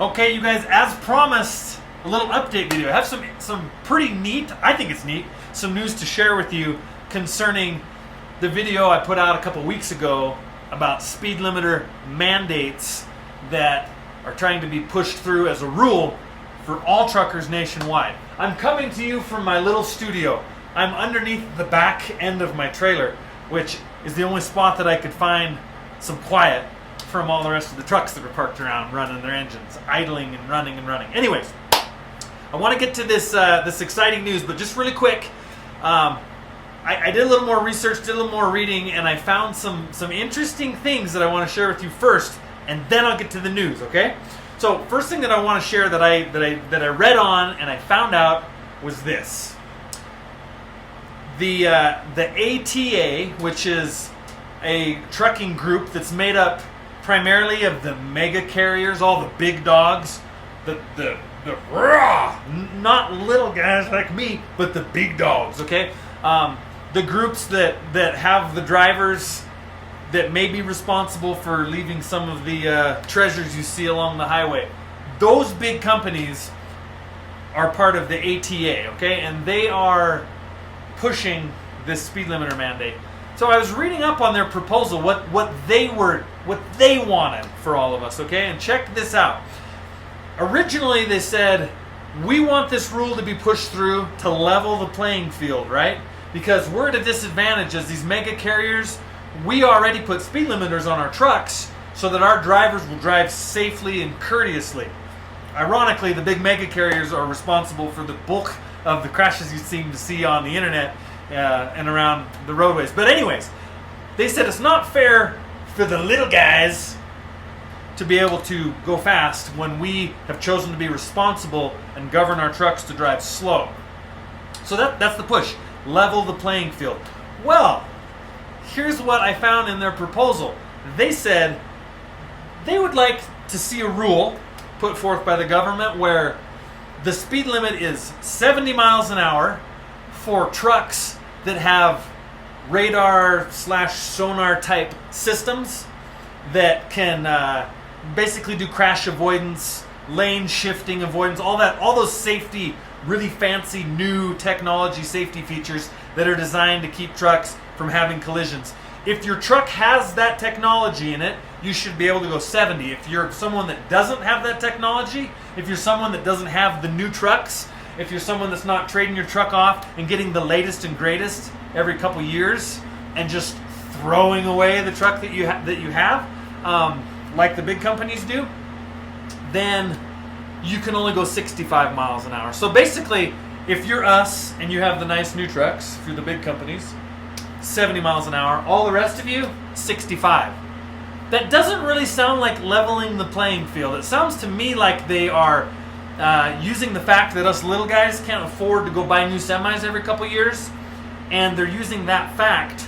Okay, you guys, as promised, a little update video. I have some pretty neat, I think it's neat, some news to share with you concerning the video I put out a couple weeks ago about speed limiter mandates that are trying to be pushed through as a rule for all truckers nationwide. I'm coming to you from my little studio. I'm underneath the back end of my trailer, which is the only spot that I could find some quiet from all the rest of the trucks that are parked around running their engines, idling and running and running. Anyways, I want to get to this exciting news, but just really quick, I did a little more research, did a little more reading, and I found some interesting things that I want to share with you first, and then I'll get to the news. Okay? So first thing that I want to share that I read on and I found out was this: the ATA, which is a trucking group that's made up primarily of the mega carriers, all the big dogs, the raw, not little guys like me, but the big dogs, okay? The groups that have the drivers that may be responsible for leaving some of the treasures you see along the highway. Those big companies are part of the ATA, okay? And they are pushing this speed limiter mandate. So I was reading up on their proposal, what they wanted for all of us, okay? And check this out. Originally they said, we want this rule to be pushed through to level the playing field, right? Because we're at a disadvantage as these mega carriers. We already put speed limiters on our trucks so that our drivers will drive safely and courteously. Ironically, the big mega carriers are responsible for the bulk of the crashes you seem to see on the internet and around the roadways. But anyways, they said it's not fair for the little guys to be able to go fast when we have chosen to be responsible and govern our trucks to drive slow. So that's the push. Level the playing field. Well, here's what I found in their proposal. They said they would like to see a rule put forth by the government where the speed limit is 70 miles an hour for trucks that have radar/sonar type systems that can basically do crash avoidance, lane shifting avoidance, all those safety, really fancy new technology safety features that are designed to keep trucks from having collisions. If your truck has that technology in it, you should be able to go 70. If you're someone that doesn't have that technology, if you're someone that doesn't have the new trucks, if you're someone that's not trading your truck off and getting the latest and greatest every couple years and just throwing away the truck that you have, like the big companies do, then you can only go 65 miles an hour. So basically, if you're us and you have the nice new trucks through the big companies, 70 miles an hour. All the rest of you, 65. That doesn't really sound like leveling the playing field. It sounds to me like they are using the fact that us little guys can't afford to go buy new semis every couple years, and they're using that fact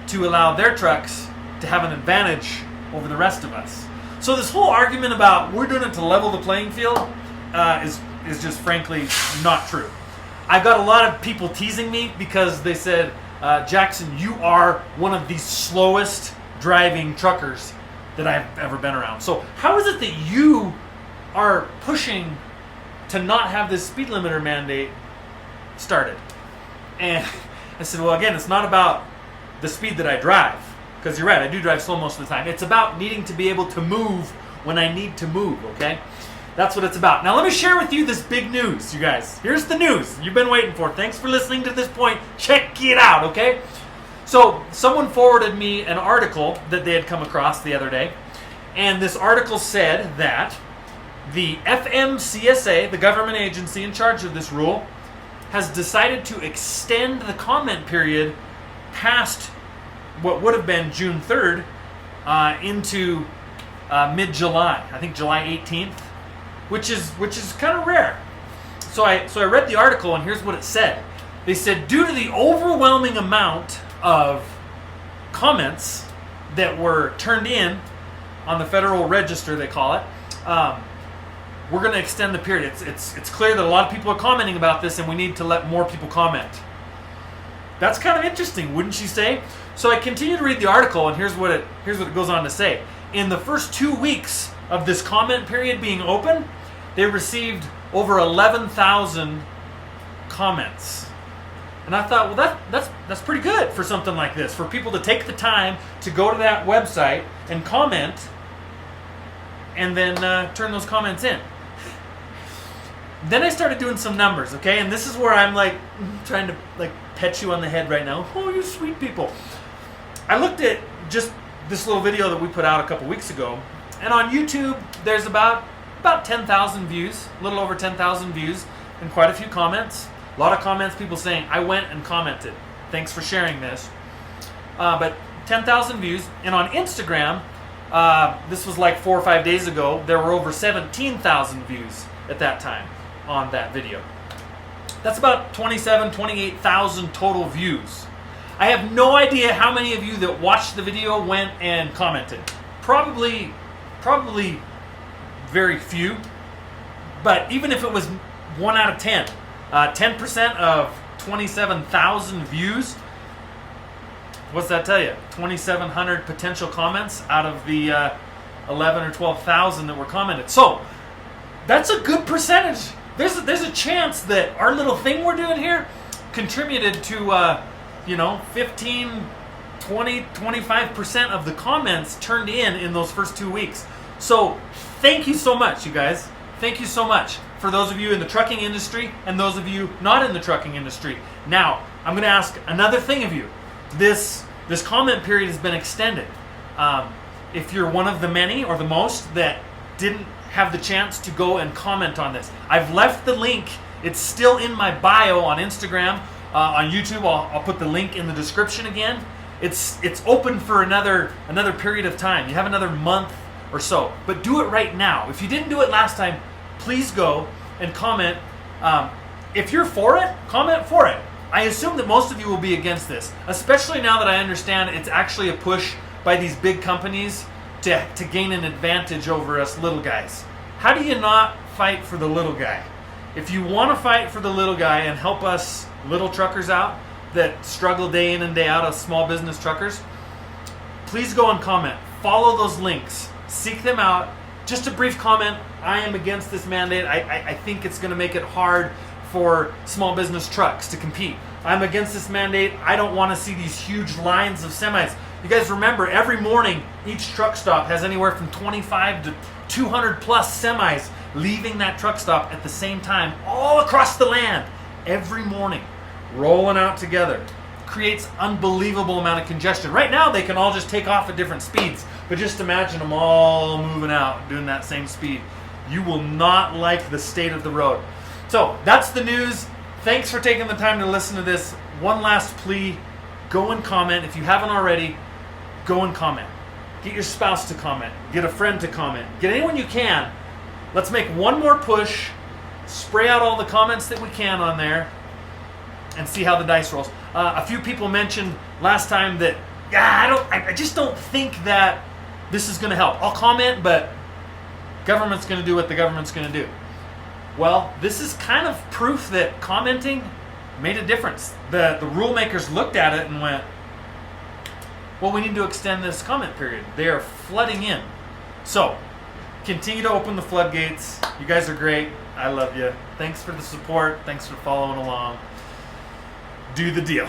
to allow their trucks to have an advantage over the rest of us. So this whole argument about we're doing it to level the playing field is just frankly not true. I've got a lot of people teasing me because they said, Jackson, you are one of the slowest driving truckers that I've ever been around. So how is it that you are pushing to not have this speed limiter mandate started? And I said, well, again, it's not about the speed that I drive, because you're right, I do drive slow most of the time. It's about needing to be able to move when I need to move, okay? That's what it's about. Now let me share with you this big news, you guys. Here's the news you've been waiting for. Thanks for listening to this point. Check it out, okay? So someone forwarded me an article that they had come across the other day, and this article said that the FMCSA, the government agency in charge of this rule, has decided to extend the comment period past what would have been June 3rd into mid-July. I think July 18th, which is kind of rare. So I read the article, and here's what it said. They said, due to the overwhelming amount of comments that were turned in on the Federal Register, they call it, we're going to extend the period. It's clear that a lot of people are commenting about this, and we need to let more people comment. That's kind of interesting, wouldn't you say? So I continue to read the article, and here's what it goes on to say. In the first 2 weeks of this comment period being open, they received over 11,000 comments. And I thought, well, that's pretty good for something like this, for people to take the time to go to that website and comment, and then turn those comments in. Then I started doing some numbers, okay? And this is where I'm like trying to like pet you on the head right now. Oh, you sweet people. I looked at just this little video that we put out a couple weeks ago, and on YouTube there's about 10,000 views, a little over 10,000 views, and quite a few comments. A lot of comments, people saying, I went and commented. Thanks for sharing this. But 10,000 views. And on Instagram, this was like 4 or 5 days ago, there were over 17,000 views at that time on that video. That's about 28,000 total views. I have no idea how many of you that watched the video went and commented. Probably very few. But even if it was 1 out of 10, 10% of 27,000 views, what's that tell you? 2,700 potential comments out of the 11 or 12,000 that were commented. So that's a good percentage. There's a chance that our little thing we're doing here contributed to 15, 20, 25% of the comments turned in those first 2 weeks. So thank you so much, you guys. Thank you so much for those of you in the trucking industry and those of you not in the trucking industry. Now, I'm going to ask another thing of you. This comment period has been extended. If you're one of the many or the most that didn't have the chance to go and comment on this, I've left the link. It's still in my bio on Instagram. On YouTube, I'll put the link in the description again. It's open for another period of time. You have another month or so, but do it right now. If you didn't do it last time, please go and comment. If you're for it, comment for it. I assume that most of you will be against this, especially now that I understand it's actually a push by these big companies to gain an advantage over us little guys. How do you not fight for the little guy? If you want to fight for the little guy and help us little truckers out that struggle day in and day out as small business truckers, please go and comment. Follow those links. Seek them out. Just a brief comment. I am against this mandate. I think it's going to make it hard for small business trucks to compete. I'm against this mandate. I don't want to see these huge lines of semis. You guys remember, every morning, each truck stop has anywhere from 25 to 200 plus semis leaving that truck stop at the same time, all across the land, every morning, rolling out together. Creates unbelievable amount of congestion. Right now, they can all just take off at different speeds, but just imagine them all moving out, doing that same speed. You will not like the state of the road. So that's the news. Thanks for taking the time to listen to this. One last plea, go and comment. If you haven't already, go and comment. Get your spouse to comment. Get a friend to comment. Get anyone you can. Let's make one more push. Spray out all the comments that we can on there and see how the dice rolls. A few people mentioned last time that, I just don't think that this is going to help. I'll comment, but government's going to do what the government's going to do. Well, this is kind of proof that commenting made a difference. The rule makers looked at it and went, well, we need to extend this comment period. They are flooding in. So, continue to open the floodgates. You guys are great. I love you. Thanks for the support. Thanks for following along. Do the deal.